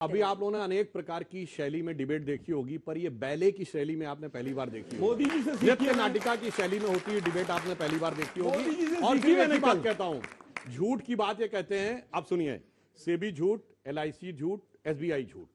अभी आप लोगों ने अनेक प्रकार की शैली में डिबेट देखी होगी, पर ये बैले की शैली में आपने पहली बार देखी होगी। मोदी जी से नृत्य नाटिका की शैली में होती है डिबेट, आपने पहली बार देखी होगी। और फिर एक ही बात कहता हूं, झूठ की बात ये कहते हैं, आप सुनिए, सेबी झूठ, LIC झूठ, SBI झूठ,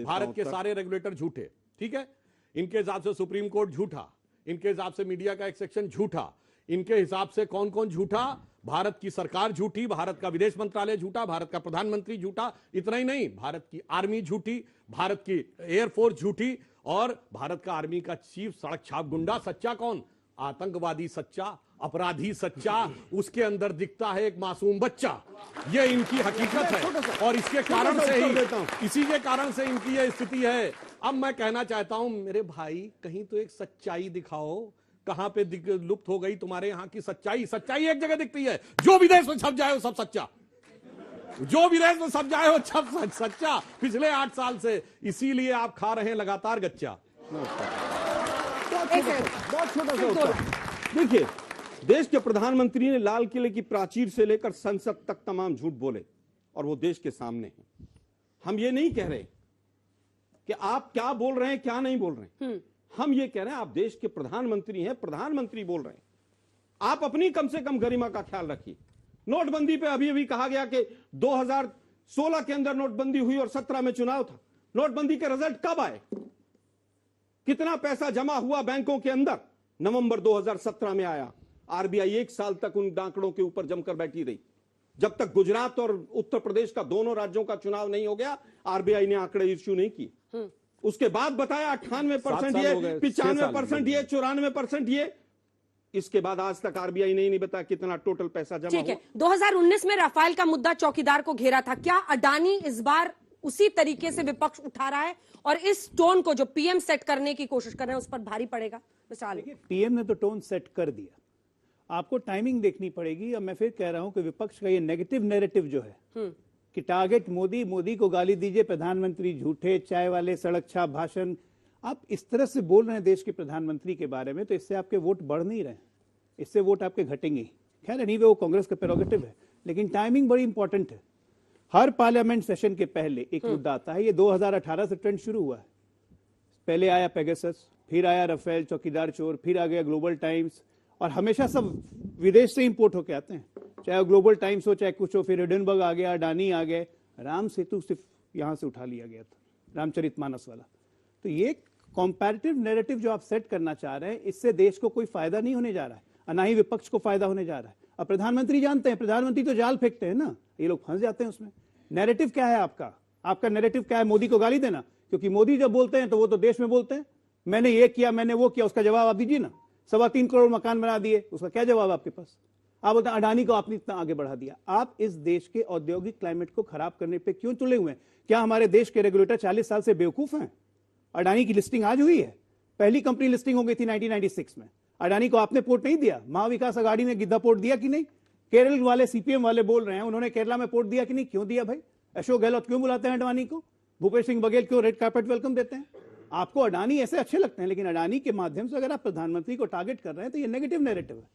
भारत के सारे रेगुलेटर झूठे, ठीक है। इनके हिसाब से सुप्रीम कोर्ट झूठा, इनके हिसाब से मीडिया का एक सेक्शन झूठा, इनके हिसाब से कौन कौन झूठा, भारत की सरकार झूठी, भारत का विदेश मंत्रालय झूठा, भारत का प्रधानमंत्री झूठा। इतना ही नहीं, भारत की आर्मी झूठी, भारत की एयरफोर्स झूठी, और भारत का आर्मी का चीफ सड़क छाप गुंडा सच्चा कौन? आतंकवादी सच्चा, अपराधी सच्चा, उसके अंदर दिखता है एक मासूम बच्चा। ये इनकी हकीकत है और इसके कारण से ही, इसी के कारण से इनकी यह स्थिति है। अब मैं कहना चाहता हूं, मेरे भाई कहीं तो एक सच्चाई दिखाओ, कहां पे लुप्त हो गई तुम्हारे यहां की सच्चाई? सच्चाई एक जगह दिखती है, जो विदेश में छप जाए वो सब सच्चा, जो विदेश में छप जाए वो सब सच्चा, पिछले 8 साल से। इसीलिए आप खा रहे हैं लगातार गच्चा। बहुत छोटा सा उत्तर। देखिए, देश के प्रधानमंत्री ने लाल किले की प्राचीर से लेकर संसद तक तमाम झूठ बोले और वो देश के सामने है। हम ये नहीं कह रहे कि आप क्या बोल रहे हैं, क्या नहीं बोल रहे हैं। हम ये कह रहे हैं आप देश के प्रधानमंत्री हैं, प्रधानमंत्री बोल रहे हैं, आप अपनी कम से कम गरिमा का ख्याल रखिए। नोटबंदी पे अभी अभी कहा गया कि 2016 के अंदर नोटबंदी हुई और 17 में चुनाव था। नोटबंदी के रिजल्ट कब आए? कितना पैसा जमा हुआ बैंकों के अंदर? नवंबर 2017 में आया। RBI 1 साल तक उन आंकड़ों के ऊपर जमकर बैठी रही। जब तक गुजरात और उत्तर प्रदेश का, दोनों राज्यों का चुनाव नहीं हो गया, RBI ने आंकड़े इश्यू नहीं किए। उसके बाद बताया 98% ये, 95% ये, 94% ये। इसके बाद आज तक RBI ने नहीं बताया कितना टोटल पैसा जमा हुआ। ठीक है, 2019 में राफेल का मुद्दा चौकीदार को घेरा था। क्या अडानी इस बार उसी तरीके से विपक्ष उठा रहा है और इस टोन को जो PM सेट करने की कोशिश कर रहे हैं उस पर भारी पड़ेगा? मिसाल PM ने तो टोन सेट कर दिया, आपको टाइमिंग देखनी पड़ेगी। अब मैं फिर कह रहा हूं कि विपक्ष का ये नेगेटिव नैरेटिव जो है कि टारगेट मोदी, मोदी को गाली दीजिए, प्रधानमंत्री झूठे, चाय वाले, सड़क छाप भाषण, आप इस तरह से बोल रहे हैं देश के प्रधानमंत्री के बारे में, तो इससे आपके वोट बढ़ नहीं रहे, इससे वोट आपके घटेंगे। खैर नहीं, वो कांग्रेस का प्रेरोगेटिव है, लेकिन टाइमिंग बड़ी इंपॉर्टेंट है। हर पार्लियामेंट सेशन के पहले एक मुद्दा आता है। ये 2018 से ट्रेंड शुरू हुआ है। पहले आया पेगासस, फिर आया राफेल, चौकीदार चोर, फिर आ गया ग्लोबल टाइम्स, और हमेशा सब विदेश से इंपोर्ट होके आते हैं, चाहे ग्लोबल टाइम्स हो चाहे कुछ हो। फिर हिडनबर्ग आ गया, अडानी आ गए, राम सेतु सिर्फ यहां से उठा लिया गया था, रामचरितमानस वाला। तो ये कंपैरेटिव नैरेटिव जो आप सेट करना चाह रहे हैं, इससे देश को कोई फायदा नहीं होने जा रहा है और ना ही विपक्ष को फायदा होने जा रहा है। अब प्रधानमंत्री जानते हैं, प्रधानमंत्री तो जाल फेंकते हैं ना, ये लोग फंस जाते हैं उसमें। नैरेटिव क्या है आपका? आपका नैरेटिव क्या है? मोदी को गाली देना, क्योंकि मोदी जब बोलते हैं तो वो तो देश में बोलते हैं, मैंने ये किया, मैंने वो किया, उसका जवाब आप दीजिए ना। 3.25 करोड़ मकान बना दिए, उसका क्या जवाब आपके पास? आप बोलते हैं अडानी को आपने इतना आगे बढ़ा दिया। आप इस देश के औद्योगिक क्लाइमेट को खराब करने पे क्यों तुले हुए हैं? क्या हमारे देश के रेगुलेटर 40 साल से बेवकूफ हैं? अडानी की लिस्टिंग आज हुई है, पहली कंपनी लिस्टिंग हो गई थी 1996 में। अडानी को आपने पोर्ट नहीं दिया? महाविकास अघाड़ी ने गिद्धा पोर्ट दिया कि नहीं? केरल वाले CPM वाले बोल रहे हैं, उन्होंने केरला में पोर्ट दिया कि नहीं? क्यों दिया भाई? अशोक गहलोत क्यों बुलाते हैं अडानी को? भूपेश सिंह बघेल क्यों रेड कार्पेट वेलकम देते हैं? आपको अडानी ऐसे अच्छे लगते हैं, लेकिन अडानी के माध्यम से अगर आप प्रधानमंत्री को टारगेट कर रहे हैं तो ये नेगेटिव नैरेटिव है,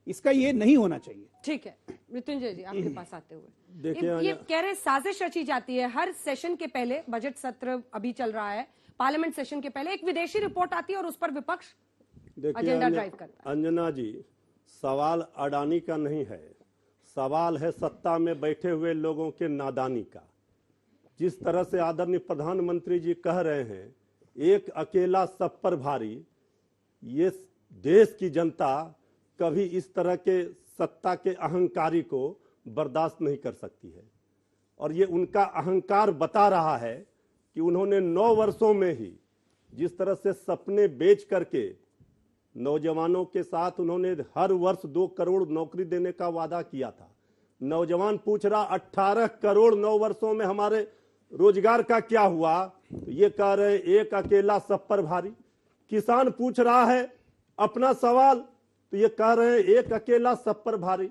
इसका ये नहीं होना चाहिए। ठीक है, मृत्युंजय जी आपके पास आते हुए, देखिए, ये कह रहे साजिश रची जाती है हर सेशन के पहले। बजट सत्र अभी चल रहा है, पार्लियामेंट सेशन के पहले एक विदेशी रिपोर्ट आती है और उस पर विपक्ष एजेंडा ड्राइव करता है। अंजना जी, सवाल अडानी का नहीं है, सवाल है सत्ता में बैठे हुए लोगों के नादानी का। जिस तरह से आदरणीय प्रधानमंत्री जी कह रहे हैं, एक अकेला सब पर भारी, ये देश की जनता कभी इस तरह के सत्ता के अहंकारी को बर्दाश्त नहीं कर सकती है। और ये उनका अहंकार बता रहा है कि उन्होंने 9 वर्षों में ही जिस तरह से सपने बेच करके नौजवानों के साथ उन्होंने हर वर्ष 2 करोड़ नौकरी देने का वादा किया था। नौजवान पूछ रहा 18 करोड़ 9 वर्षों में हमारे रोजगार का क्या हुआ? तो ये कह रहे हैं एक अकेला सब पर भारी। किसान पूछ रहा है अपना सवाल, तो ये कह रहे हैं एक अकेला सब पर भारी।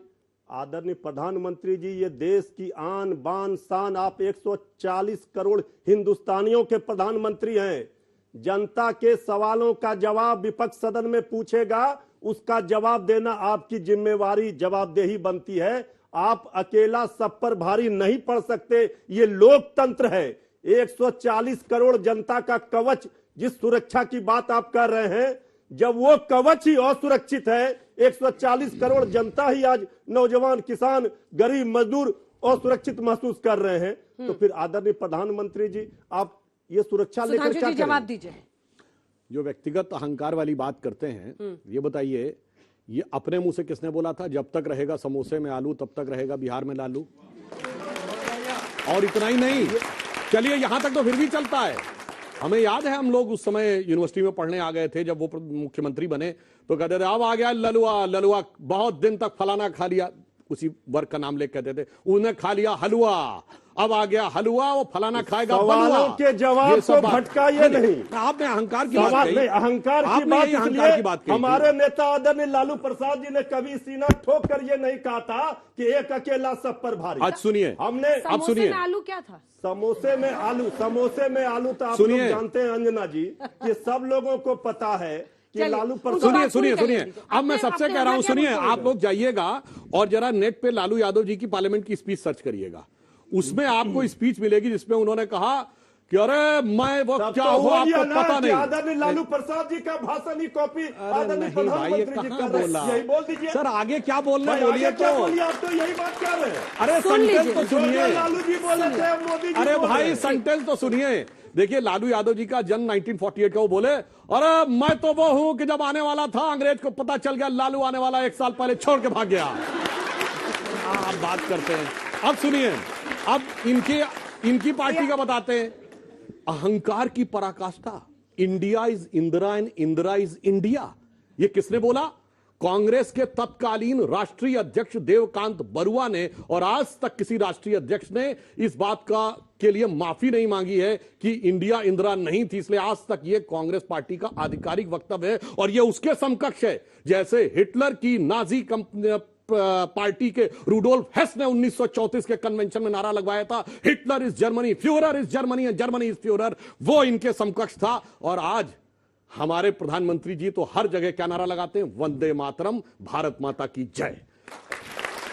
आदरणीय प्रधानमंत्री जी, ये देश की आन बान शान, आप 140 करोड़ हिंदुस्तानियों के प्रधानमंत्री हैं। जनता के सवालों का जवाब विपक्ष सदन में पूछेगा, उसका जवाब देना आपकी जिम्मेवारी, जवाबदेही बनती है। आप अकेला सब पर भारी नहीं पड़ सकते। ये लोकतंत्र है, 140 करोड़ जनता का कवच, जिस सुरक्षा की बात आप कर रहे हैं, जब वो कवच ही असुरक्षित है, 140 करोड़ जनता ही आज नौजवान, किसान, गरीब, मजदूर असुरक्षित महसूस कर रहे हैं, तो फिर आदरणीय प्रधानमंत्री जी आप ये सुरक्षा लेकर सुधांशु क्या जी जवाब करेंगे? दीजिए। जो व्यक्तिगत अहंकार वाली बात करते हैं, ये बताइए, ये अपने मुंह से किसने बोला था, जब तक रहेगा समोसे में आलू तब तक रहेगा बिहार में लालू? और इतना ही नहीं, चलिए यहां तक तो फिर भी चलता है। हमें याद है, हम लोग उस समय यूनिवर्सिटी में पढ़ने आ गए थे, जब वो मुख्यमंत्री बने तो कहते थे अब आ गया ललुआ, ललुआ बहुत दिन तक फलाना खा लिया, उसी वर्ग का नाम लेकर कहते थे, उन्हें खा लिया हलवा, अब आ गया हलवा, वो फलाना खाएगा सवालों के जवाब को भटकाइए नहीं। आपने अहंकार की सवाल बात नहीं, कही, अहंकार की आपने बात, यही अहंकार की बात इसलिए कही। हमारे नेता आदरणीय लालू प्रसाद जी ने कभी सीना ठोक कर ये नहीं कहा था कि एक अकेला सब पर भारी। आज सुनिए, हमने, अब सुनिए, आलू क्या था? समोसे में आलू, समोसे में आलू तो आप लोग जानते हैं अंजना जी, कि सब लोगों को पता है कि लालू प्रसाद। सुनिए, अब मैं सबसे कह रहा हूं, सुनिए, आप लोग जाइएगा और जरा नेट पे लालू यादव जी की पार्लियामेंट की स्पीच सर्च करिएगा, उसमें आपको स्पीच मिलेगी जिसमें उन्होंने कहा कि अरे मैं वो क्या हुआ आपको पता नहीं। आदरणीय लालू प्रसाद जी का भाषण ही कॉपी आदरणीय प्रधानमंत्री जी कर रहे हैं, यही बोल दीजिए सर, आगे क्या बोलना है बोलिए क्या बोलिए, आप तो यही बात कर रहे हैं। अरे सेंटेंस तो सुनिए, लालू जी बोले थे, मोदी जी अरे बोल रहे भाई हैं। सेंटेंस तो सुनिए। देखिए, लालू यादव जी का जन्म 1948 का, वो बोले अरे मैं तो वो हूं कि जब आने वाला था अंग्रेज को पता चल गया लालू आने वाला, 1 साल पहले छोड़ के भाग गया। आप बात करते हैं। अब सुनिए, अब इनकी पार्टी का बताते हैं, अहंकार की पराकाष्ठा, India is Indira and Indira is India, ये किसने बोला? कांग्रेस के तत्कालीन राष्ट्रीय अध्यक्ष देवकांत बरुआ ने, और आज तक किसी राष्ट्रीय अध्यक्ष ने इस बात के लिए माफी नहीं मांगी है कि इंडिया इंदिरा नहीं थी। इसलिए आज तक यह कांग्रेस पार्टी का आधिकारिक वक्तव्य है, और यह उसके समकक्ष है जैसे हिटलर की नाजी पार्टी के रुडोल्फ हेस ने 1934 के कन्वेंशन में नारा लगवाया था, Hitler is Germany, Führer is Germany, Germany is Führer, वो इनके समकक्ष था। और आज हमारे प्रधानमंत्री जी तो हर जगह क्या नारा लगाते हैं? वंदे मातरम, भारत माता की जय।